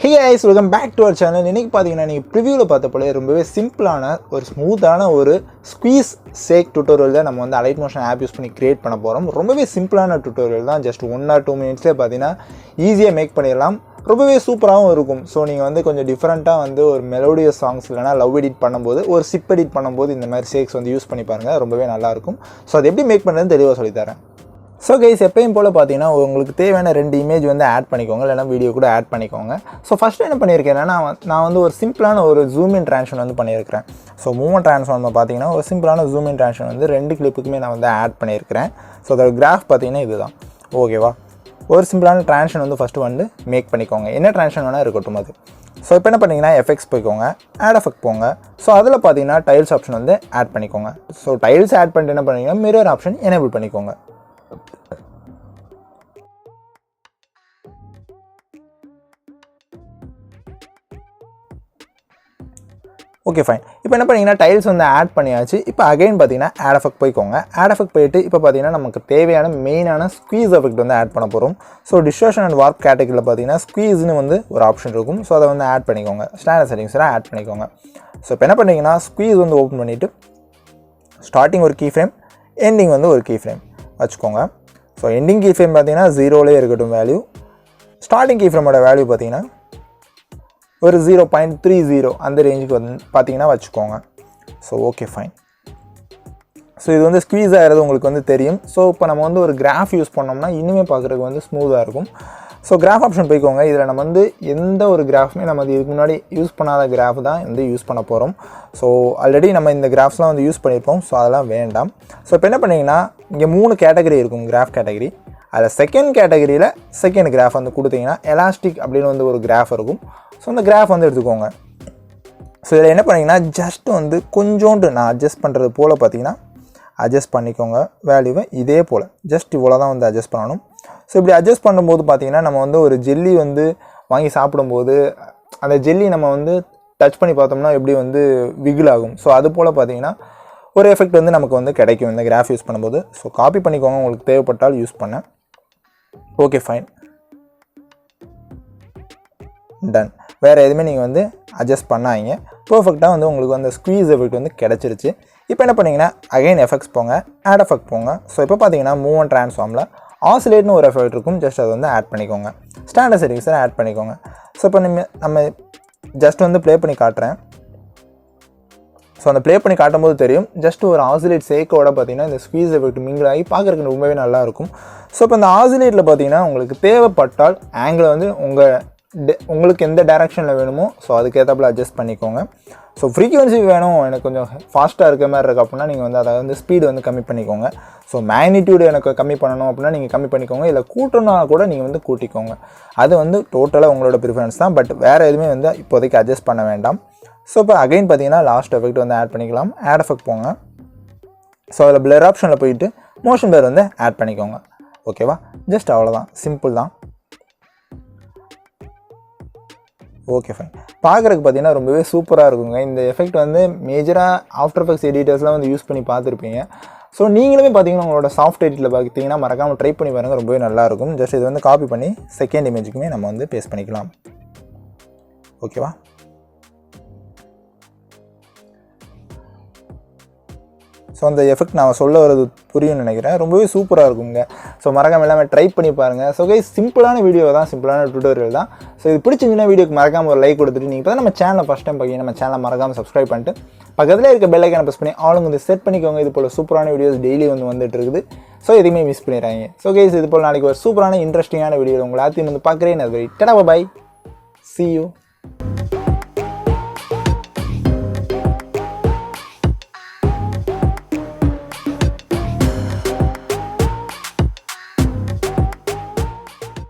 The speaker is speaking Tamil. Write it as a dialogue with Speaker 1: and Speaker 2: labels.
Speaker 1: Hey guys, welcome back to our channel. இன்னைக்கு பாத்தீங்கன்னா நீங்க ப்ரிவியூல பார்த்த போல ரொம்பவே சிம்பிளான ஒரு ஸ்மூத்தான ஒரு ஸ்குவீஸ் ஷேக் டியூட்டோரியல் தான் நம்ம வந்து Alight Motion ஆப் யூஸ் பண்ணி கிரியேட் பண்ண போறோம். ரொம்பவே சிம்பிளான டியூட்டோரியல் தான். ஜஸ்ட் 1 or 2 மினிட்ஸ்ல பாத்தீங்கன்னா ஈஸியா மேக் பண்ணிடலாம். ரொம்பவே சூப்பராகவும் இருக்கும். ஸோ நீங்கள் வந்து கொஞ்சம் டிஃப்ரெண்ட்டாக வந்து ஒரு மெலோடியஸ் சாங்ஸ் இல்லைனா லவ் எடிட் பண்ணும்போது ஒரு சிப் எடிட் பண்ணும்போது இந்த மாதிரி ஷேக்ஸ் வந்து யூஸ் பண்ணி பாருங்கள். ரொம்பவே நல்லாயிருக்கும். ஸோ அது எப்படி மேக் பண்ணுறதுன்னு தெளிவாக சொல்லித்தரேன். ஸோ கைஸ் எப்பயும் போல் பார்த்தீங்கன்னா உங்களுக்கு தேவையான 2 இமேஜ் வந்து ஆட் பண்ணிக்கோங்க, இல்லைனா வீடியோ கூட ஆட் பண்ணிக்கோங்க. ஸோ ஃபஸ்ட்டு என்ன பண்ணியிருக்கேன்னா நான் வந்து ஒரு சிம்பிளான ஒரு ஜூம் இன் ட்ரான்ஸ்ஃபர் வந்து பண்ணியிருக்கிறேன். ஸோ மூவ்மெண்ட் ட்ரான்ஸ்ஃபார்ம் பார்த்தீங்கன்னா ஒரு சிம்பிளான ஜூம் இன் ட்ரான்ஸ்ஃபர் வந்து 2 கிளிப்புக்குமே நான் வந்து ஆட் பண்ணியிருக்கிறேன். ஸோ அதோட கிராஃப் பார்த்தீங்கன்னா இதுதான். ஓகேவா, ஒரு சிம்பிளான ட்ரான்ஸ்ஃபர் வந்து ஃபஸ்ட்டு வந்து மேக் பண்ணிக்கோங்க. என்ன ட்ரான்ஸ்ஃபர் வேணால் இருக்கட்டும் அது. ஸோ இப்போ என்ன பண்ணிங்கன்னா எஃபெக்ட்ஸ் போய்க்கோங்க, ஆட் எஃபெக்ட் போங்க. ஸோ அதில் பார்த்தீங்கன்னா டைல்ஸ் ஆப்ஷன் வந்து ஆட் பண்ணிக்கோங்க. ஸோ டைல்ஸ் ஆட் பண்ணிட்டு என்ன பண்ணிங்கன்னா மிரர் ஆப்ஷன் எனேபிள் பண்ணிக்கோங்க. Okay fine. இப்போ என்ன பண்ணிங்கன்னா டைல்ஸ் வந்து ஆட் பண்ணியாச்சு. இப்போ அகைன் பார்த்தீங்கன்னா ஆட் எஃபெக்ட் போய்க்கோங்க. ஆட் எஃபெக்ட் போயிட்டு இப்போ பார்த்தீங்கன்னா நமக்கு தேவையான மெயினான ஸ்குவீஸ் எஃபெக்ட் வந்து ஆட் பண்ண போகிறோம். ஸோ டிஸ்டோர்ஷன் அண்ட் வார்ப் கேட்டகரியில் பார்த்தீங்கன்னா ஸ்குவீஸ்னு வந்து ஒரு ஆப்ஷன் இருக்கும். ஸோ அதை வந்து ஆட் பண்ணிக்கோங்க. ஸ்டாண்டர்ட் செட்டிங்ஸ்லாம் ஆட் பண்ணிக்கோங்க. ஸோ இப்போ என்ன பண்ணிங்கன்னா ஸ்குவீஸ் வந்து ஓப்பன் பண்ணிவிட்டு ஸ்டார்டிங் ஒரு கீ ஃப்ரேம், எண்டிங் வந்து ஒரு கீ ஃப்ரேம் வச்சுக்கோங்க. ஸோ எண்டிங் கீ ஃப்ரேம் பார்த்தீங்கன்னா 0லேயே இருக்கட்டும் வேல்யூ. ஸ்டார்டிங் கீ ஃப்ரேமோட வேல்யூ பார்த்தீங்கன்னா ஒரு 0.30 அந்த ரேஞ்சுக்கு வந்து பார்த்தீங்கன்னா வச்சுக்கோங்க. So okay fine. ஸோ இது வந்து ஸ்குவீஸ் ஆகிறது உங்களுக்கு வந்து தெரியும். ஸோ இப்போ நம்ம வந்து ஒரு கிராஃப் யூஸ் பண்ணோம்னா இன்னுமே பார்க்குறதுக்கு வந்து ஸ்மூத்தாக இருக்கும். ஸோ கிராஃப் ஆப்ஷன் போய்க்கோங்க. இதில் நம்ம வந்து எந்த ஒரு கிராஃப்மே நம்ம இதுக்கு முன்னாடி யூஸ் பண்ணாத கிராஃப் தான் வந்து யூஸ் பண்ண போகிறோம். ஸோ ஆல்ரெடி நம்ம இந்த கிராஃப்ஸ்லாம் வந்து யூஸ் பண்ணியிருப்போம். ஸோ அதெல்லாம் வேண்டாம். ஸோ இப்போ என்ன பண்ணிங்கன்னா இங்கே 3 கேட்டகரி இருக்கும் கிராஃப் கேட்டகரி. அதில் செகண்ட் கேட்டகரியில் செகண்ட் கிராஃப் வந்து கொடுத்தீங்கன்னா எலாஸ்டிக் அப்படின்னு வந்து ஒரு கிராஃப் இருக்கும். ஸோ அந்த கிராஃப் வந்து எடுத்துக்கோங்க. ஸோ இதில் என்ன பண்ணிங்கன்னா ஜஸ்ட் வந்து கொஞ்சோண்டு நான் அட்ஜஸ்ட் பண்ணுறது போல் பார்த்தீங்கன்னா அட்ஜஸ்ட் பண்ணிக்கோங்க வேல்யூவை. இதே போல் ஜஸ்ட் இவ்வளோ தான் வந்து அட்ஜஸ்ட் பண்ணணும். ஸோ இப்படி அட்ஜஸ்ட் பண்ணும்போது பார்த்தீங்கன்னா நம்ம வந்து ஒரு ஜெல்லி வந்து வாங்கி சாப்பிடும்போது அந்த ஜெல்லி நம்ம வந்து டச் பண்ணி பார்த்தோம்னா எப்படி வந்து விகில் ஆகும். ஸோ அது போல் பார்த்தீங்கன்னா ஒரு எஃபெக்ட் வந்து நமக்கு வந்து கிடைக்கும் இந்த கிராஃப் யூஸ் பண்ணும்போது. ஸோ காப்பி பண்ணிக்கோங்க உங்களுக்கு தேவைப்பட்டால் யூஸ் பண்ண. Okay fine, done. வேறு எதுவுமே நீங்கள் வந்து அட்ஜஸ்ட் பண்ணாங்க. பர்ஃபெக்டாக வந்து உங்களுக்கு அந்த ஸ்குவீஸ் எஃபெக்ட் வந்து கிடச்சிருச்சு. இப்போ என்ன பண்ணிங்கன்னா அகைன் எஃபெக்ட்ஸ் போங்க, ஆட் எஃபெக்ட் போங்க. ஸோ இப்போ பார்த்தீங்கன்னா மூவ் அண்ட் ட்ரான்ஸ்ஃபார்மில் ஆசிலேட்னு ஒரு எஃபெக்ட் இருக்கும். ஜஸ்ட் அதை வந்து ஆட் பண்ணிக்கோங்க. ஸ்டாண்டர்ட் செட்டிங்ஸை ஆட் பண்ணிக்கோங்க. ஸோ இப்போ நம்ம ஜஸ்ட் வந்து ப்ளே பண்ணி காட்டுறேன். ஸோ அந்த ப்ளே பண்ணி காட்டும் போது தெரியும் ஜஸ்ட் ஒரு ஆசிலேட் சேக்கோட பார்த்தீங்கன்னா இந்த ஸ்குவீஸ் எஃபெக்ட் மிங்கிள் ஆகி பார்க்குறதுக்கு ரொம்பவே நல்லாயிருக்கும். ஸோ இப்போ இந்த ஆசிலேட்டில் பார்த்தீங்கன்னா உங்களுக்கு தேவைப்பட்டால் ஆங்கிளை வந்து உங்களுக்கு எந்த டைரெக்ஷனில் வேணுமோ ஸோ அதுக்கேற்றப்பல அட்ஜஸ்ட் பண்ணிக்கோங்க. ஸோ ஃப்ரீக்வன்சி வேணும் எனக்கு கொஞ்சம் ஃபாஸ்ட்டாக இருக்க மாதிரி இருக்குது அப்படின்னா நீங்கள் வந்து அதை வந்து ஸ்பீடு வந்து கம்மி பண்ணிக்கோங்க. ஸோ மேக்னிடியூடு எனக்கு கம்மி பண்ணணும் அப்படின்னா நீங்கள் கம்மி பண்ணிக்கோங்க. இல்லை கூட்டணும்னா கூட நீங்கள் வந்து கூட்டிக்கோங்க. அது வந்து டோட்டலாக உங்களோட ப்ரிஃபரன்ஸ் தான். பட் வேறு எதுவுமே வந்து இப்போதைக்கு அட்ஜஸ்ட் பண்ண வேண்டாம். ஸோ இப்போ அகைன் பார்த்தீங்கன்னா லாஸ்ட் எஃபெக்ட் வந்து ஆட் பண்ணிக்கலாம். ஆட் எஃபெக்ட் போங்க. ஸோ அதில் பிளர் ஆப்ஷனில் போயிட்டு மோஷன் பிளர் வந்து ஆட் பண்ணிக்கோங்க. ஓகேவா, ஜஸ்ட் அவ்வளோதான், சிம்பிள் தான். Okay fine. பார்க்குறதுக்கு பார்த்தீங்கன்னா ரொம்பவே சூப்பராக இருக்குங்க. இந்த எஃபெக்ட் வந்து மேஜராக ஆஃப்டர் எஃபெக்ட்ஸ் எடிட்டர்ஸ்லாம் வந்து யூஸ் பண்ணி பார்த்துருப்பீங்க. ஸோ நீங்களுமே பார்த்தீங்கன்னா உங்களோட சாஃப்ட் எடிட்டில் பார்த்தீங்கன்னா மறக்காமல் ட்ரை பண்ணி பாருங்கள், ரொம்பவே நல்லாயிருக்கும். ஜஸ்ட் இது வந்து காப்பி பண்ணி செகண்ட் இமேஜுக்குமே நம்ம வந்து பேஸ்ட் பண்ணிக்கலாம். ஓகேவா, ஸோ அந்த எஃபெக்ட் நான் சொல்ல வரது புரியும்னு நினைக்கிறேன். ரொம்பவே சூப்பராக இருக்குங்க. ஸோ மறக்காமல் எல்லாமே ட்ரை பண்ணி பாருங்கள். ஸோ கைஸ் சிம்பிளான வீடியோ தான், சிம்பிளான டியூட்டோரியல் தான். ஸோ இது பிடிச்சிருந்துச்சுன்னா வீடியோக்கு மறக்காமல் ஒரு லைக் கொடுத்துட்டு நீங்கள் இப்போ தான் நம்ம சேனலை ஃபஸ்ட் டைம் பார்க்கணும், நம்ம சேனலை மறக்காமல் சப்ஸ்கிரைப் பண்ணிட்டு பக்கத்தில் இருக்க பெல் ஐக்கானை ப்ரெஸ் பண்ணி ஆளுங்க வந்து செட் பண்ணிக்கோங்க. இது போல் சூப்பரான வீடியோஸ் டெய்லி வந்துட்டு இருக்குது. ஸோ எதுவுமே மிஸ் பண்ணிடுறாங்க. ஸோ கைஸ் இது போல் நாளைக்கு ஒரு சூப்பரான இன்ட்ரெஸ்டிங்கான வீடியோ உங்களை எல்லாத்தையும் வந்து பார்க்குறேன். அது வெரி டடா, பை, see you.